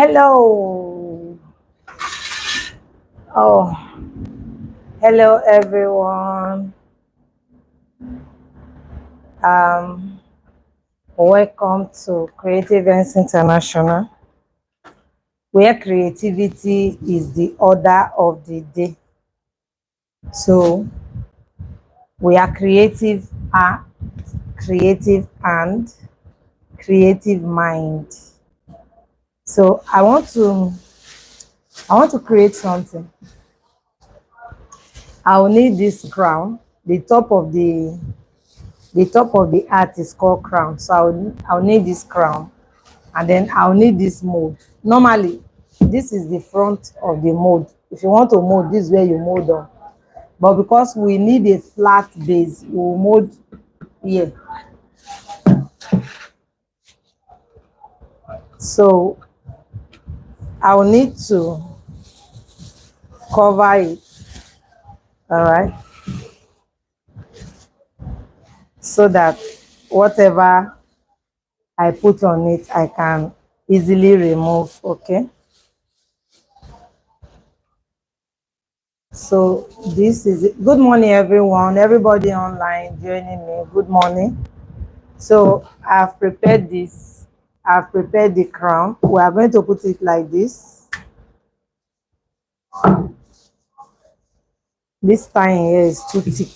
Hello. Oh, hello everyone. Um, Welcome to Creative Ends International, where creativity is the order of the day. So we are creative art, creative and creative mind. So I want to create something. I'll need this crown. The top of the art is called crown. So I'll need this crown, and then I'll need this mold. Normally, this is the front of the mold. If you want to mold, this is where you mold on. But because we need a flat base, we'll mold here. So I'll need to cover it, all right, so that whatever I put on it, I can easily remove, okay? So this is it. Good morning, everyone. Everybody online joining me, good morning. So I've prepared this. I've prepared the crown. We are going to put it like this. This time here is too thick.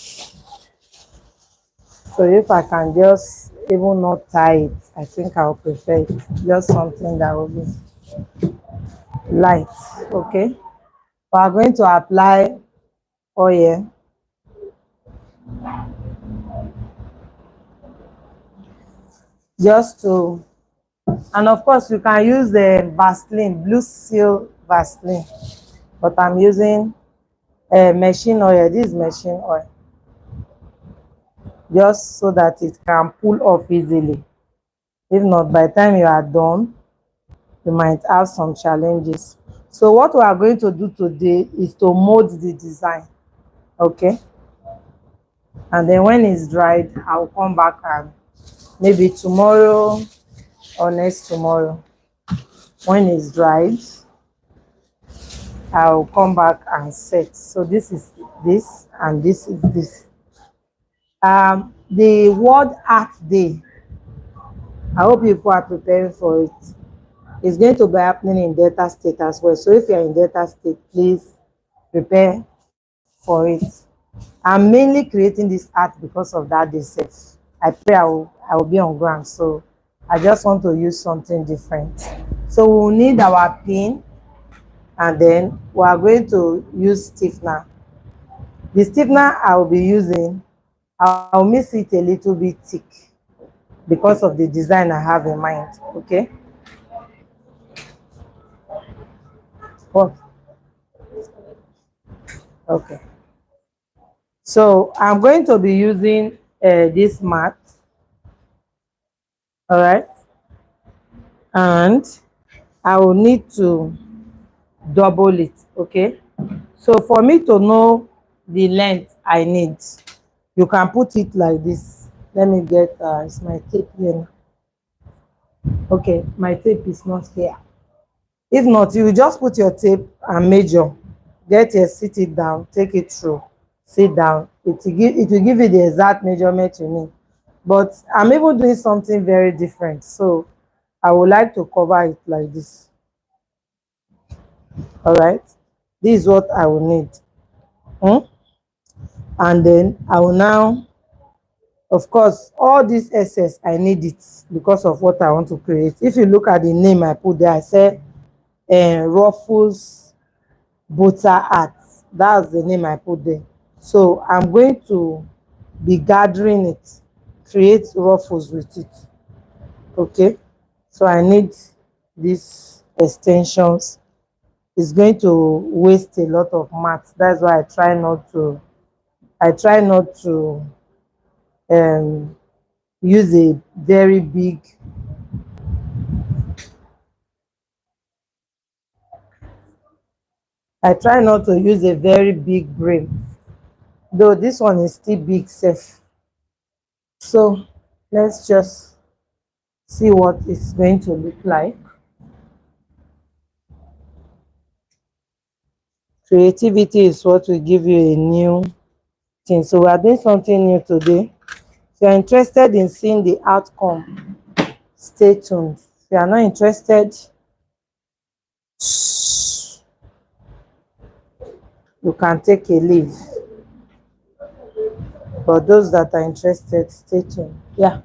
So if I can just even not tie it, I think I'll prefer it. Just something that will be light, okay? We are going to apply oil. Just to, and of course you can use the Vaseline, Blue Seal Vaseline, but I'm using machine oil. This is machine oil, just so that it can pull off easily. If not, by the time you are done, you might have some challenges. So what we are going to do today is to mold the design, okay? And then when it's dried, I'll come back, and maybe tomorrow or next tomorrow, when it's dried, I'll come back and set. So this is this, and this is this. The World Art Day, I hope people are preparing for it. It's going to be happening in Delta State as well. So if you're in Delta State, please prepare for it. I'm mainly creating this art because of that day self. I pray I will be on ground. So I just want to use something different. So we'll need our pin, and then we are going to use stiffener. The stiffener I will be using, I'll mix it a little bit thick because of the design I have in mind, okay? What? Okay. So I'm going to be using this mat, all right? And I will need to double it, okay? So for me to know the length I need, you can put it like this. Let me get, it's my tape here. Okay, my tape is not here. If not, you just put your tape and measure. Get here, sit it down, take it through, sit down. It will give you the exact measurement you need. But I'm even doing something very different, so I would like to cover it like this. All right, this is what I will need. And then I will now, of course, all this excess I need it because of what I want to create. If you look at the name I put there, I said ruffles butter art. That's the name I put there. So I'm going to be gathering it, create ruffles with it, okay? So I need these extensions. It's going to waste a lot of mat. That's why I try not to um use a very big, I try not to use a very big brim, though this one is still big safe. So let's just see what it's going to look like. Creativity is what will give you a new thing. So we are doing something new today. If you are interested in seeing the outcome, stay tuned. If you are not interested, you can take a leave. But those that are interested, stay tuned. Yeah,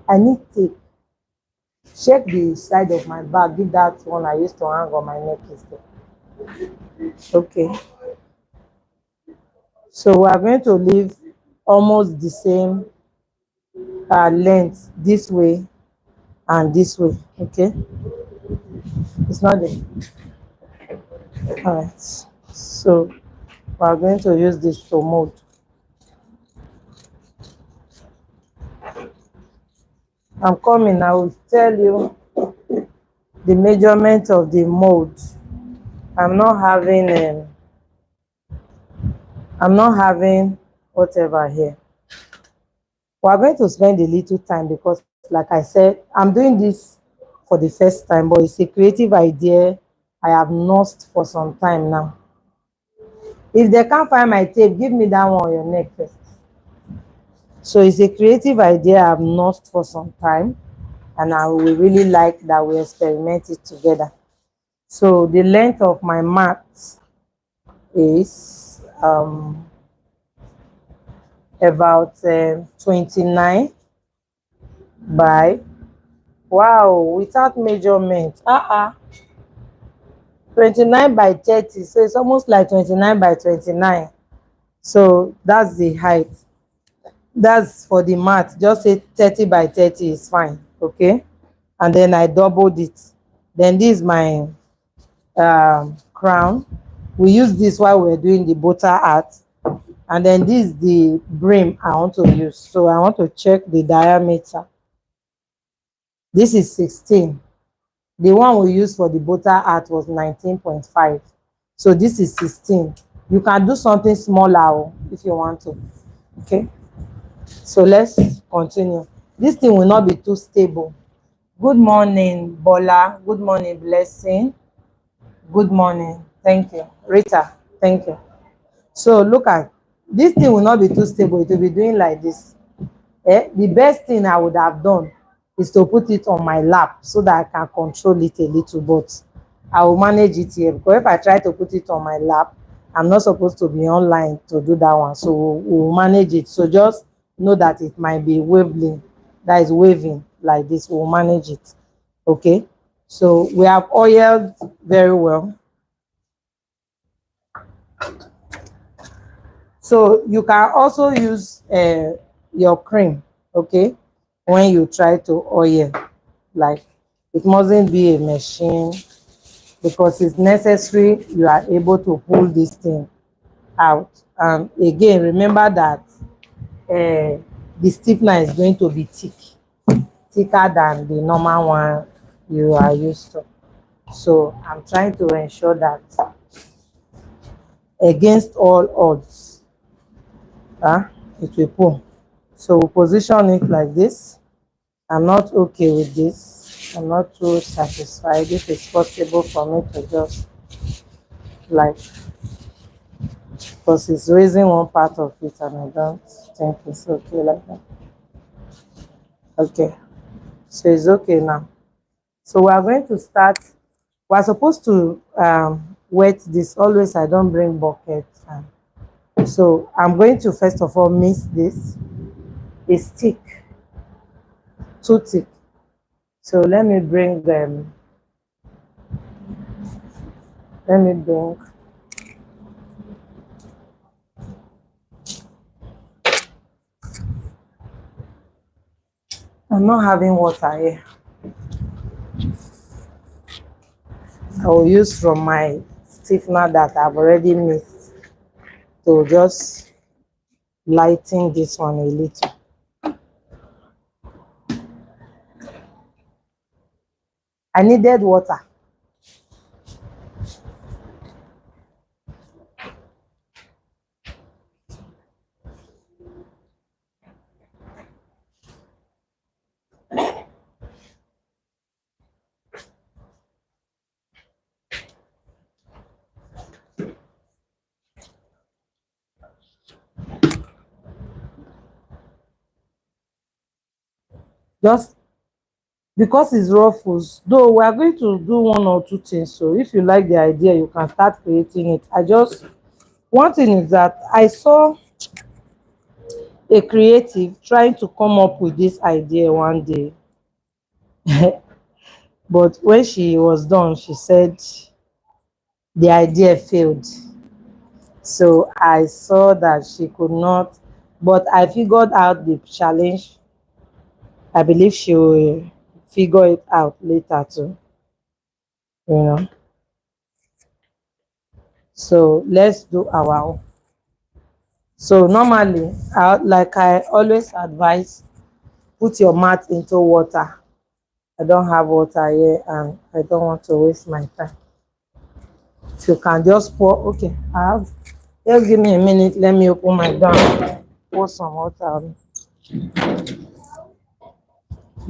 I need tape. Check the side of my bag. Give that one I used to hang on my neck instead. Okay. So we are going to leave almost the same length this way and this way. Okay. It's not there. All right. So we are going to use this to mold. I'm coming. I will tell you the measurement of the mold. I'm not having whatever here. We are going to spend a little time because, like I said, I'm doing this for the first time, but it's a creative idea I have nursed for some time now. If they can't find my tape, give me that one on your neck first. So it's a creative idea I've nursed for some time, and I will really like that we experiment it together. So the length of my mat is about 29 by, wow, without measurement, 29 by 30, so it's almost like 29 by 29. So that's the height. That's for the mat. Just say 30 by 30 is fine. Okay, and then I doubled it. Then this is my crown. We use this while we're doing the butter art, and then this is the brim I want to use. So I want to check the diameter. This is 16. The one we used for the butter art was 19.5. So this is 16. You can do something smaller if you want to. Okay, so let's continue. This thing will not be too stable. Good morning, Bola. Good morning, Blessing. Good morning. Thank you. Rita, thank you. So look at this thing will not be too stable. It will be doing like this. The best thing I would have done is to put it on my lap so that I can control it a little, but I will manage it here, because if I try to put it on my lap, I'm not supposed to be online to do that one. So we'll manage it. So just know that it might be waving, that is waving like this. We'll manage it. Okay. So we have oiled very well. So you can also use your cream, okay, when you try to oil. Like, it mustn't be a machine, because it's necessary you are able to pull this thing out. And again, remember that the stiffener is going to be thicker than the normal one you are used to. So I'm trying to ensure that against all odds, it will pull. So we'll position it like this. I'm not okay with this. I'm not too satisfied. If it's possible for me to just like, because it's raising one part of it and I don't think it's okay like that. Okay, so it's okay now. So we are going to start. We are supposed to wet this. Always I don't bring bucket. So I'm going to first of all mix this. It's thick, too thick. So let me bring them. Let me bring. I'm not having water here. I will use from my stiffener that I've already mixed to just lighten this one a little. I needed water. Just because it's ruffles, though we are going to do one or two things. So if you like the idea, you can start creating it. I just, one thing is that I saw a creative trying to come up with this idea one day, but when she was done, she said the idea failed. So I saw that she could not, but I figured out the challenge. I believe she will figure it out later too, you know. So let's do our own. So normally, like I always advise, put your mat into water. I don't have water here and I don't want to waste my time. If you can just pour, okay, I have, just give me a minute, let me open my door, pour some water on,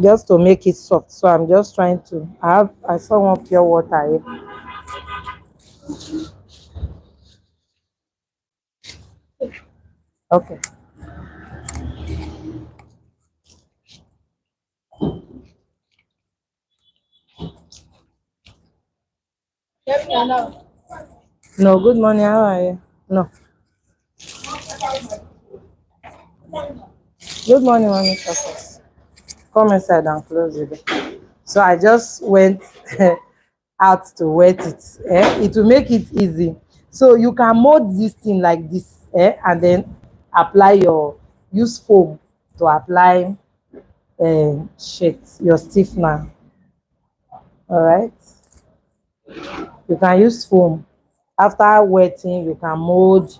just to make it soft. So I'm just trying to, I saw one pure water here. Okay. No, good morning, how are you? No, good morning, mommy. Success. Come inside and close the door. So I just went out to wet it. It will make it easy. So you can mold this thing like this, and then apply your, use foam to apply sheet, your stiffener. All right. You can use foam. After wetting, you can mold,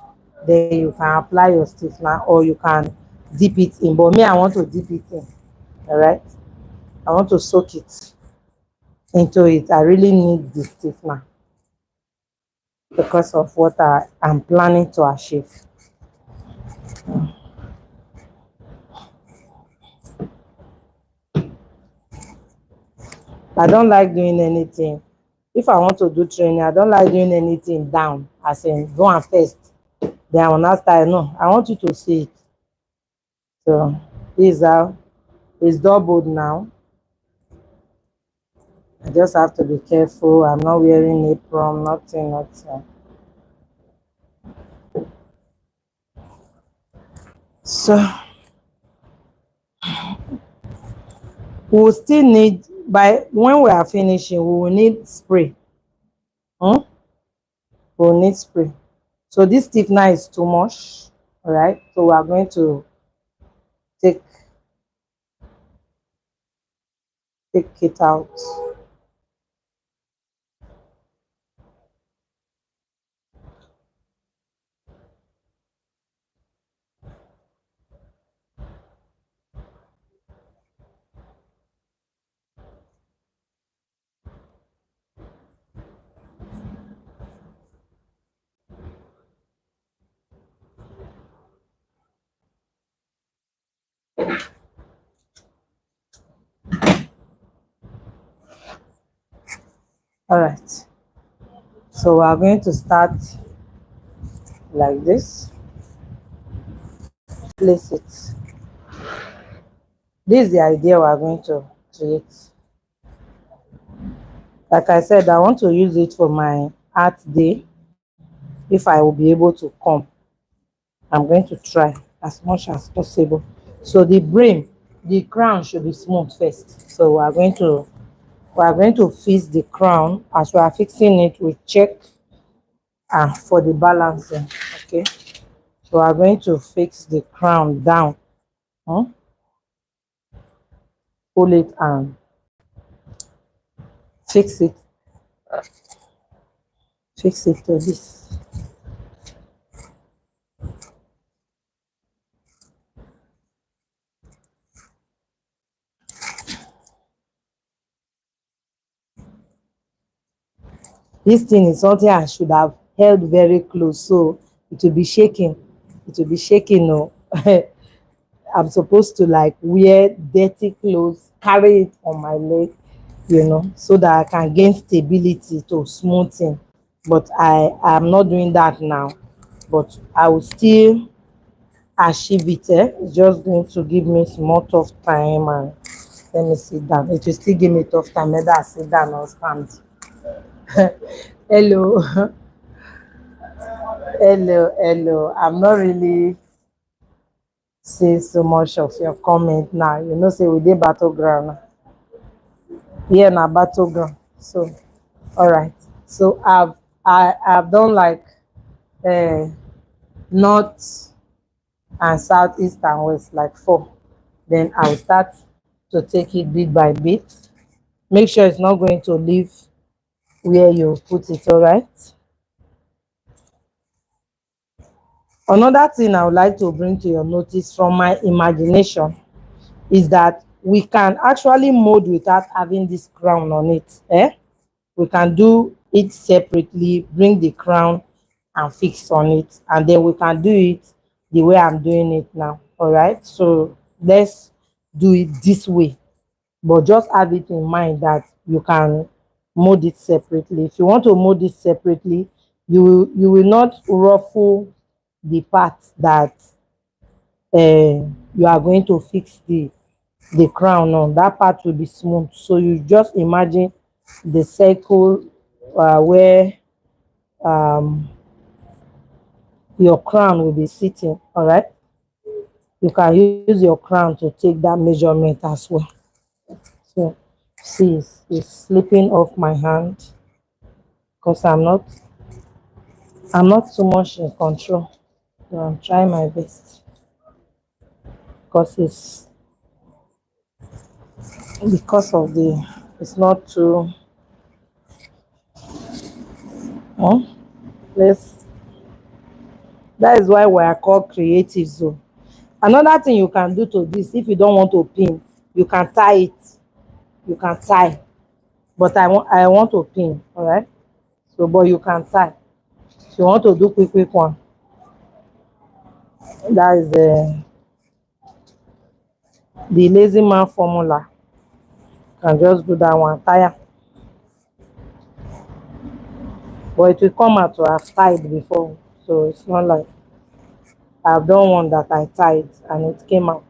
then you can apply your stiffener or you can dip it in. But me, I want to dip it in. All right. I want to soak it into it. I really need the stiffener because of what I'm planning to achieve. I don't like doing anything. If I want to do training, I don't like doing anything down, as in go and first. Then I will not start. No, I want you to see it. So this is how it's doubled now. I just have to be careful. I'm not wearing apron, nothing, nothing. So we'll still need, by when we are finishing, we will need spray. Hmm? We'll need spray. So this stiffener is too much. All right. So we are going to take it out. All right. So we are going to start like this. Place it. This is the idea we are going to create. Like I said, I want to use it for my art day. If I will be able to come, I'm going to try as much as possible. So the brim, the crown should be smooth first. So we are going to fix the crown. As we are fixing it, we check for the balancing. Okay. So we are going to fix the crown down. Hmm? Pull it and fix it. Fix it to this. This thing is something I should have held very close, so it will be shaking. It will be shaking. No, I'm supposed to like wear dirty clothes, carry it on my leg, so that I can gain stability to smoothing. But I am not doing that now. But I will still achieve it. It's just going to give me some more tough time, and Let me sit down. It will still give me tough time whether I sit down or stand. Hello. Hello. I'm not really seeing so much of your comment now. You know, say we did battleground. Yeah, na battleground. So, all right. So I've done like uh, north and south, east and west, like four. Then I'll start to take it bit by bit. Make sure it's not going to leave where you put it. All right. Another thing I would like to bring to your notice from my imagination is that we can actually mold without having this crown on it. We can do it separately, bring the crown and fix on it, and then we can do it the way I'm doing it now. All right, so let's do it this way, but just have it in mind that you can mold it separately. If you want to mold it separately, you will not ruffle the part that you are going to fix the crown on. That part will be smooth, so you just imagine the circle where um your crown will be sitting. All right, you can use your crown to take that measurement as well. So see, it's slipping off my hand because I'm not too much in control. So I'm trying my best because it's not too. Oh, let's that is why we are called creative. So another thing you can do to this, if you don't want to pin, you can tie it. You can tie, but I want to pin. All right, so but you can tie. If you want to do quick one, that is the lazy man formula. You can just do that one, tire, but it will come out to have tied before, so it's not like I've done one that I tied and it came out.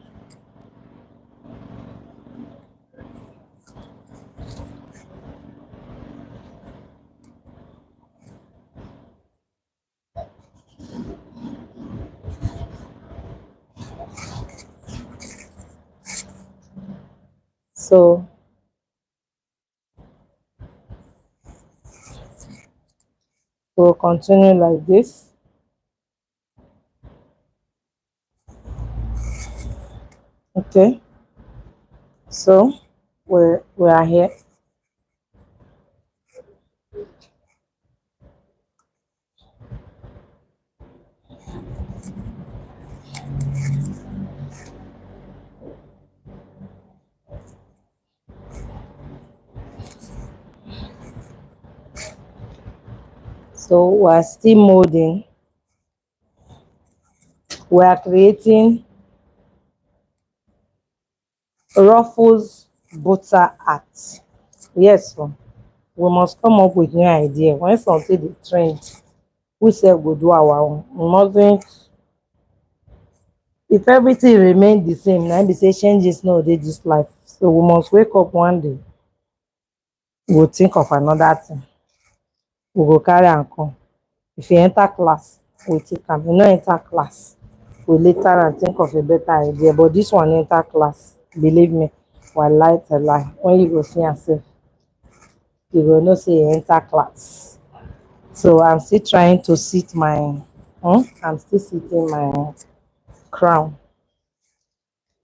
So we'll continue like this. Okay, so we are here. So we are still molding. We are creating ruffles butter art. Yes, so we must come up with new idea. When something the trend, we say go do our own. We mustn't. If everything remain the same, na be say changes no dey this life. So we must wake up one day. We'll think of another thing. We go carry am come. If you enter class, we take am. You no enter class, we later and think of a better idea. But this one enter class. Believe me, wallahi tallahi. When you go see yourself, you go know say you enter class. So I'm still trying to sit my I'm still sitting my crown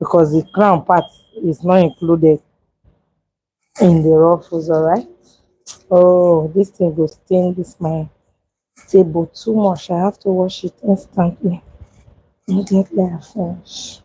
because the crown part is not included in the ruffles. All right. Oh, this thing go stain this my table too much. I have to wash it instantly. Immediately I finish.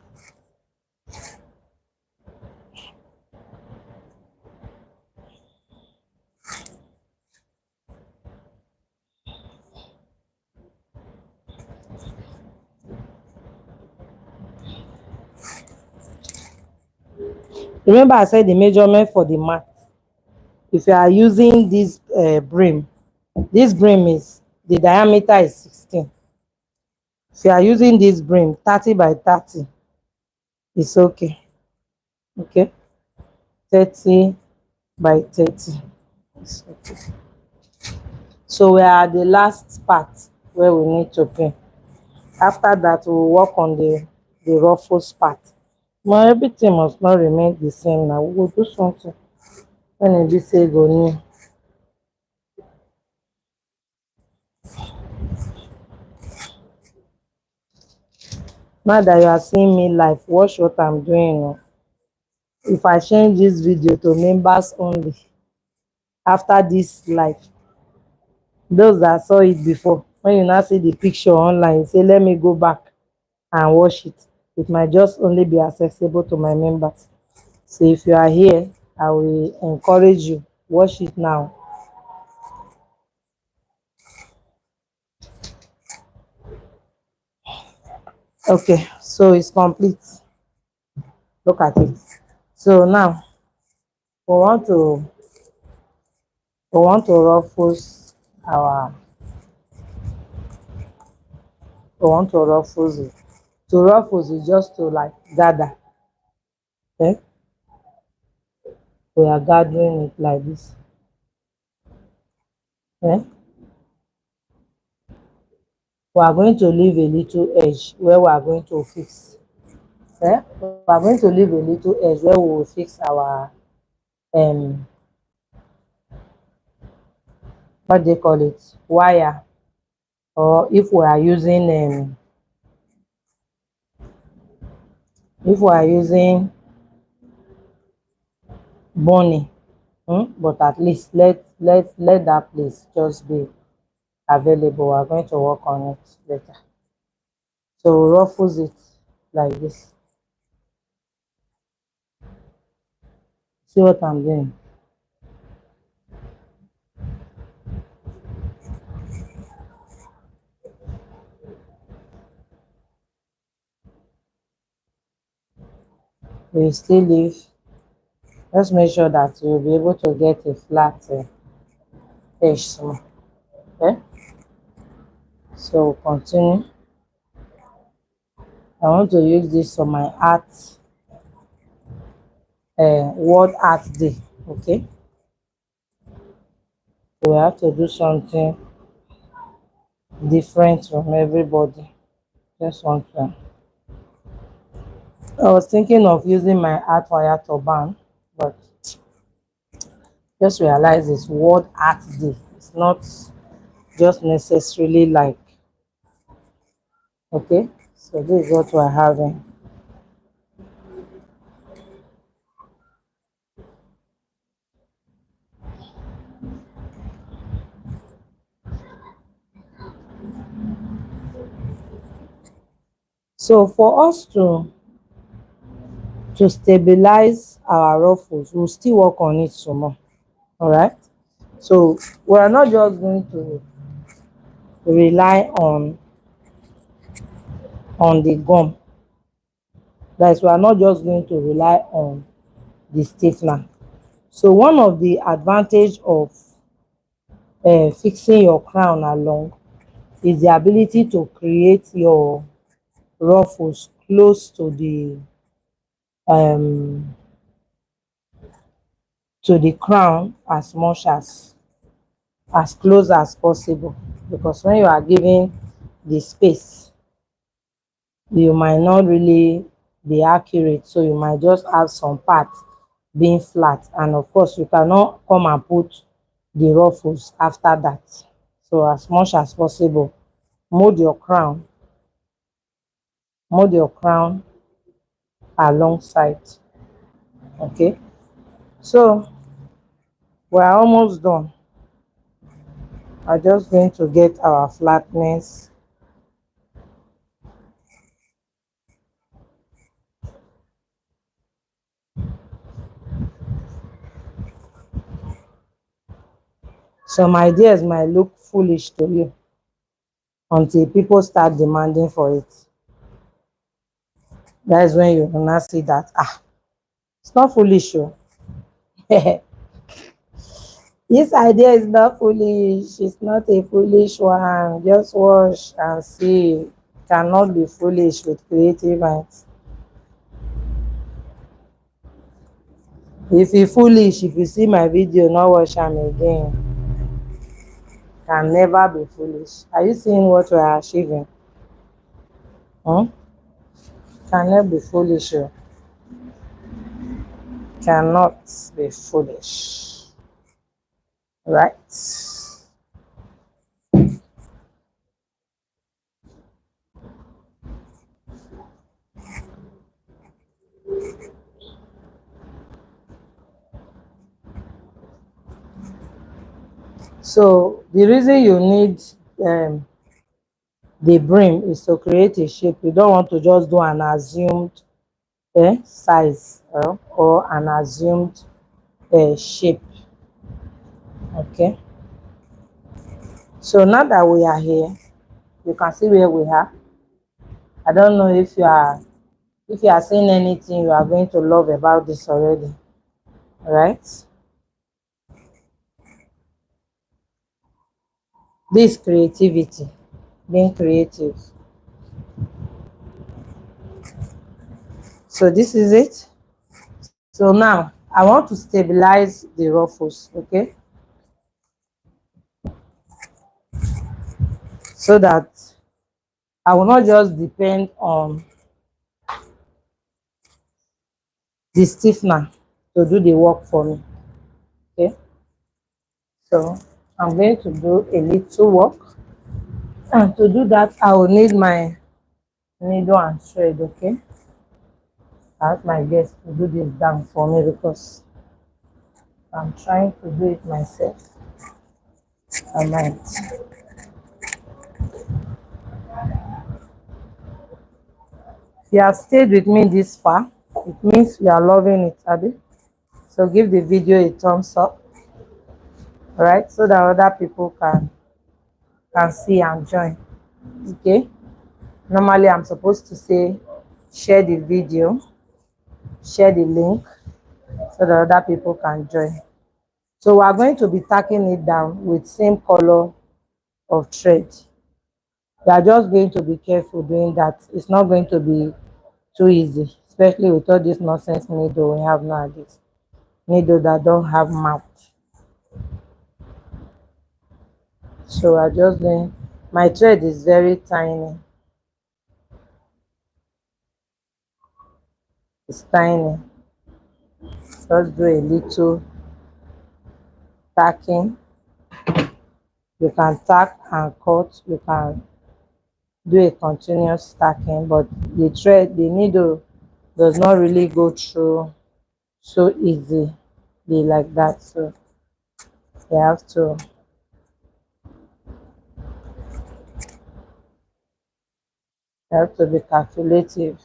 Remember I said the measurement for the mat. If you are using this brim, this brim is the diameter is 16. If you are using this brim 30 by 30, it's okay. Okay. 30 by 30. So we are at the last part where we need to pin. After that, we'll work on the ruffles part. But everything must not remain the same now. We will do something when it be say go new. Now that you are seeing me live, watch what I'm doing now. If I change this video to members only after this live, those that saw it before, when you now see the picture online, you say let me go back and watch it. It might just only be accessible to my members. So if you are here, I will encourage you, watch it now. Okay, so it's complete. Look at it. So now we want to ruffles our we want to ruffles it. To ruffles is just to like gather. Okay, we are gathering it like this. Okay, we are going to leave a little edge where we are going to fix. Okay, we are going to leave a little edge where we will fix our um what they call it, wire, or if we are using if we are using bunny. But at least let that place just be available. We are going to work on it later. So ruffles it like this. See what I'm doing? We still leave. Let's make sure that you'll be able to get a flat edge small. Okay, so we'll continue. I want to use this for my art world art day. Okay, we have to do something different from everybody. Just want to. I was thinking of using my art wire turban, but just realize it's World Art Day. It's not just necessarily like, okay, so this is what we're having. So for us to stabilize our ruffles, we'll still work on it some more. All right. So we are not just going to rely on the gum. That is, we are not just going to rely on the stiffener. So one of the advantage of fixing your crown along is the ability to create your ruffles close um to the crown as much as close as possible, because when you are giving the space, you might not really be accurate, so you might just have some parts being flat, and of course you cannot come and put the ruffles after that. So as much as possible, mold your crown mold your crown alongside. Okay, so we're almost done. I'm just going to get our flatness. Some ideas might look foolish to you until people start demanding for it. That's when you will not see that it's not foolish. Oh. This idea is not foolish. It's not a foolish one. Just watch and see. Cannot be foolish with creative minds. If you foolish, if you see my video not watch am again, can never be foolish. Are you seeing what we are achieving? Hmm? Can never be foolish. Oh. Cannot be foolish. Right? So the reason you need um, the brim is to create a shape. You don't want to just do an assumed size or an assumed shape. Okay. So now that we are here, you can see where we are. I don't know if you are seeing anything you are going to love about this already. Right? This creativity, being creative. So this is it. So now I want to stabilize the ruffles, okay? So that I will not just depend on the stiffener to do the work for me. Okay, so I'm going to do a little work, and to do that I will need my needle and thread. Okay, I ask my guest to do this down for me because I'm trying to do it myself. I might. If you have stayed with me this far, it means you are loving it, Abby. So give the video a thumbs up, right, so that other people can see and join. Okay, normally I'm supposed to say share the video, share the link, so that other people can join. So we are going to be tacking it down with same color of thread. You are just going to be careful doing that. It's not going to be too easy, especially with all this nonsense needle we have nowadays, needle that don't have mouth. So I just doing, my thread is very tiny. It's tiny. Just do a little tacking. You can tack and cut. You can do a continuous stacking, but the needle does not really go through so easy be like that. So you have to be calculative.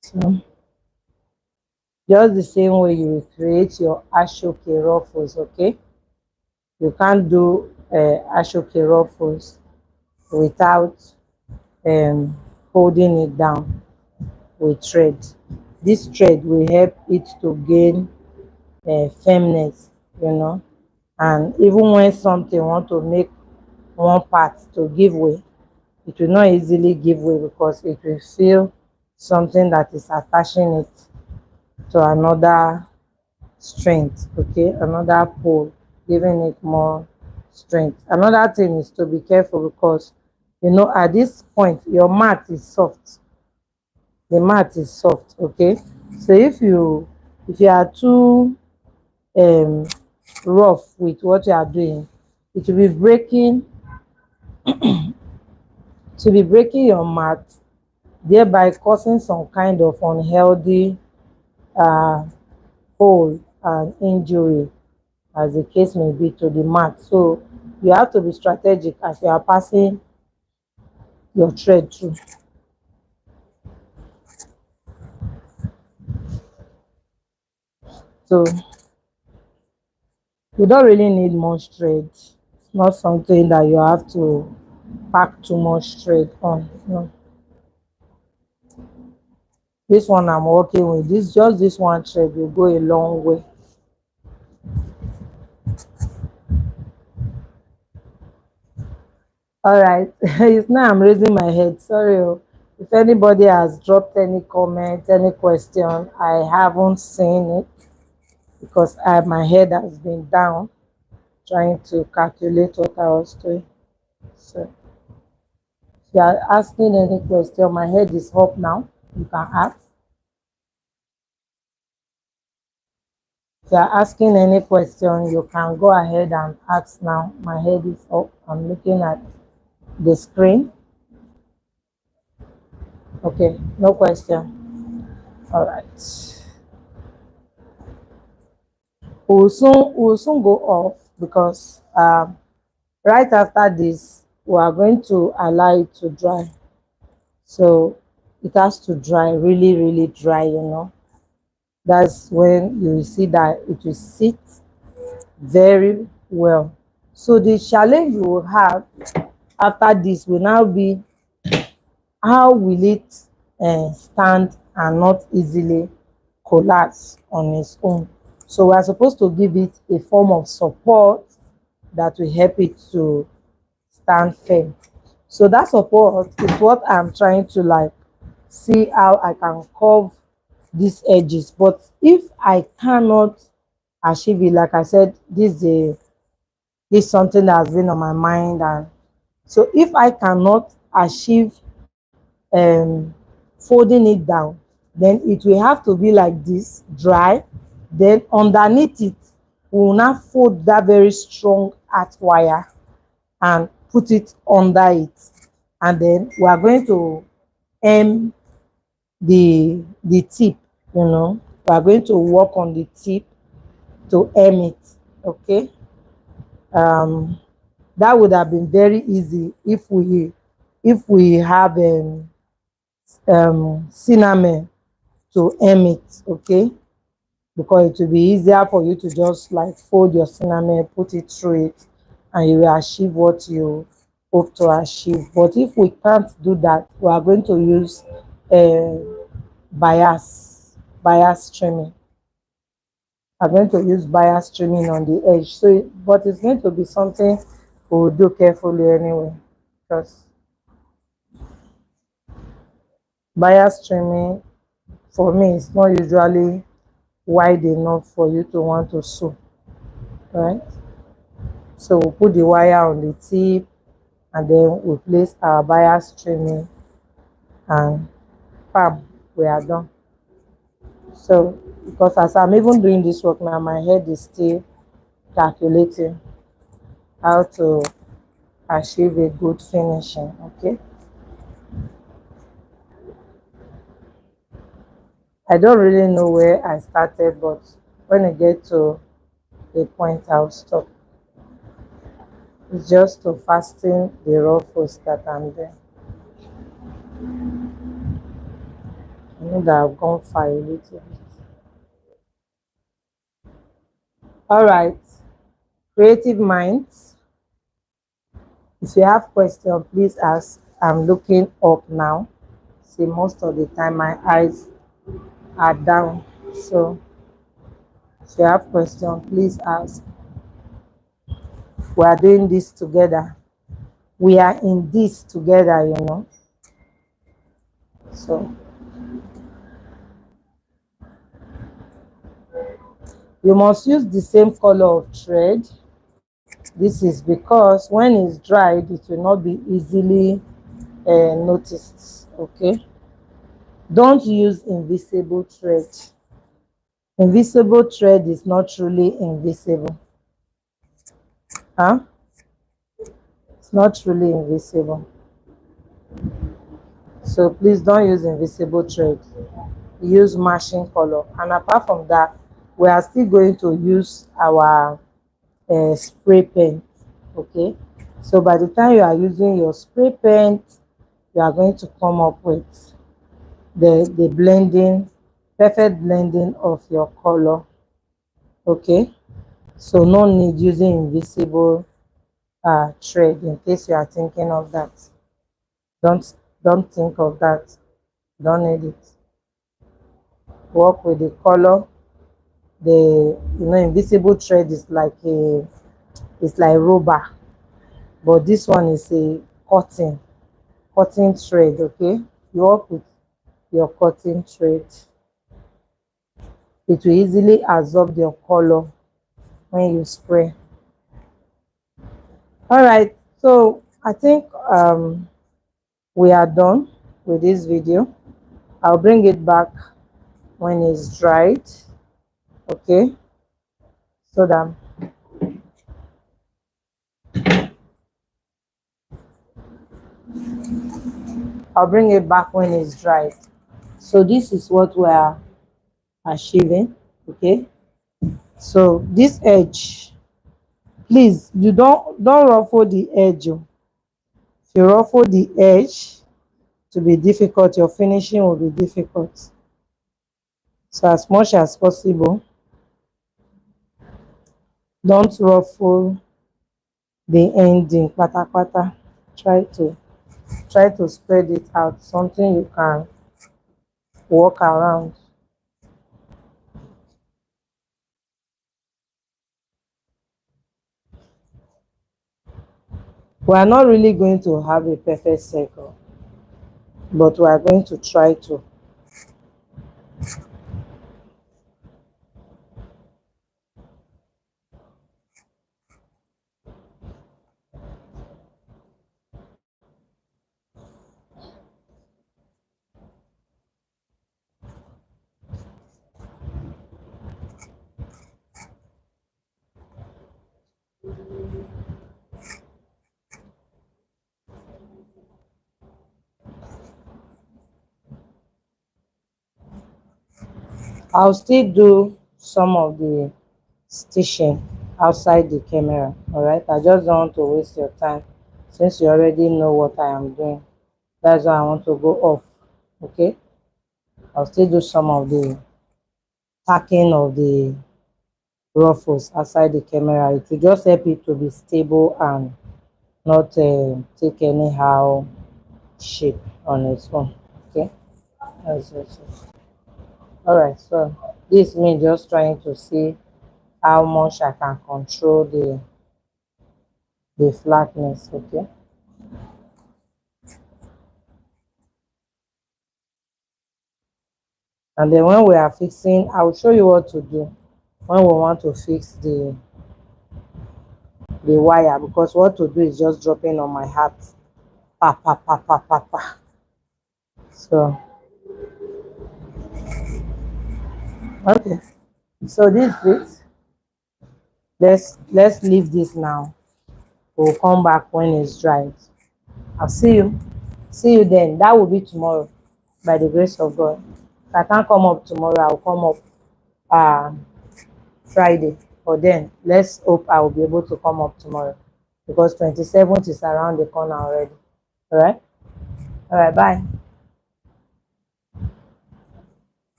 So just the same way you will create your ashoke ruffles. Okay, you can't do ashoke ruffles without um, holding it down with thread. This thread will help it to gain firmness, and even when something want to make one part to give way, it will not easily give way because it will feel something that is attaching it to another strength, okay, another pole, giving it more strength. Another thing is to be careful because at this point your mat is soft. The mat is soft, okay. So if you are too um rough with what you are doing, it will be breaking your mat, thereby causing some kind of unhealthy uh hole and injury, as the case may be, to the mat. So you have to be strategic as you are passing your thread through. So you don't really need much thread. It's not something that you have to pack too much thread on. No. This one I'm working with, this one thread will go a long way. All right. It's now I'm raising my head. Sorry. Oh. If anybody has dropped any comment, any question, I haven't seen it because my head has been down trying to calculate what I was doing. So if you are asking any question, my head is up now. You can ask. If you are asking any question, you can go ahead and ask now. My head is up. I'm looking at the screen. Okay, no question. All right. We'll soon go off because right after this we are going to allow it to dry. So it has to dry, really, really dry, you know. That's when you will see that it will sit very well. So the challenge you will have after this will now be how will it stand and not easily collapse on its own. So we are supposed to give it a form of support that will help it to stand firm. So that support is what I'm trying to like see how I can curve these edges. But if I cannot achieve it, like I said, this is something that has been on my mind. And so if I cannot achieve um folding it down, then it will have to be like this, dry. Then underneath it we will now fold that very strong earth wire and put it under it, and then we are going to hem the tip, you know. We are going to work on the tip to hem it. Okay. um that would have been very easy if we have cinnamon to hem it. Okay, because it will be easier for you to just like fold your cinnamon, put it through it, and you will achieve what you hope to achieve. But if we can't do that, we are going to use uh, bias trimming. I'm going to use bias trimming on the edge. So, but it's going to be something we will do carefully anyway, because bias trimming for me is not usually wide enough for you to want to sew, right? So we'll put the wire on the tip, and then we'll place our bias trimming, and bam, we are done. So because as I'm even doing this work now, my head is still calculating how to achieve a good finishing. Okay, I don't really know where I started, but when I get to a point I'll stop. It's just to fasten the ruffles that I'm doing. I know that I've gone far a little bit. All right, creative minds, if you have question, please ask. I'm looking up now. See, most of the time my eyes are down. So if you have question, please ask. We are doing this together. We are in this together, you know. So you must use the same color of thread. This is because when it's dried, it will not be easily noticed. Okay. Don't use invisible thread. Invisible thread is not truly invisible. Huh? It's not truly invisible. So please don't use invisible thread. Use matching color. And apart from that, we are still going to use our spray paint. Okay. So by the time you are using your spray paint, you are going to come up with the blending, perfect blending of your color. Okay. So no need using invisible thread in case you are thinking of that. Don't think of that. Don't need it. Work with the color. The invisible thread is like rubber, but this one is a cotton, cotton thread. Okay, you work with your cotton thread. It will easily absorb your color when you spray. All right, so I think we are done with this video. I'll bring it back when it's dried. Okay, so that I'll bring it back when it's dried. So this is what we are achieving. Okay, so this edge, please, you don't ruffle the edge. Oh. If you ruffle the edge, to be difficult, your finishing will be difficult. So as much as possible, don't ruffle the ending patapata. Try to spread it out, something you can walk around. We are not really going to have a perfect circle, but we are going to try to. I'll still do some of the stitching outside the camera. All right, I just don't want to waste your time since you already know what I am doing. That's why I want to go off. Okay, I'll still do some of the tacking of the ruffles outside the camera. It will just help it to be stable and not take anyhow shape on its own. Okay, that's it. All right, so this is me just trying to see how much I can control the flatness. Okay, and then when we are fixing, I will show you what to do when we want to fix the wire, because what to do is just dropping on my hat, pa pa pa pa pa pa. So okay, so this is it. Let's leave this now. We'll come back when it's dried. I'll see you then. That will be tomorrow, by the grace of God. If I can't come up tomorrow, I'll come up Friday. But then let's hope I will be able to come up tomorrow, because 27th is around the corner already. All right, bye.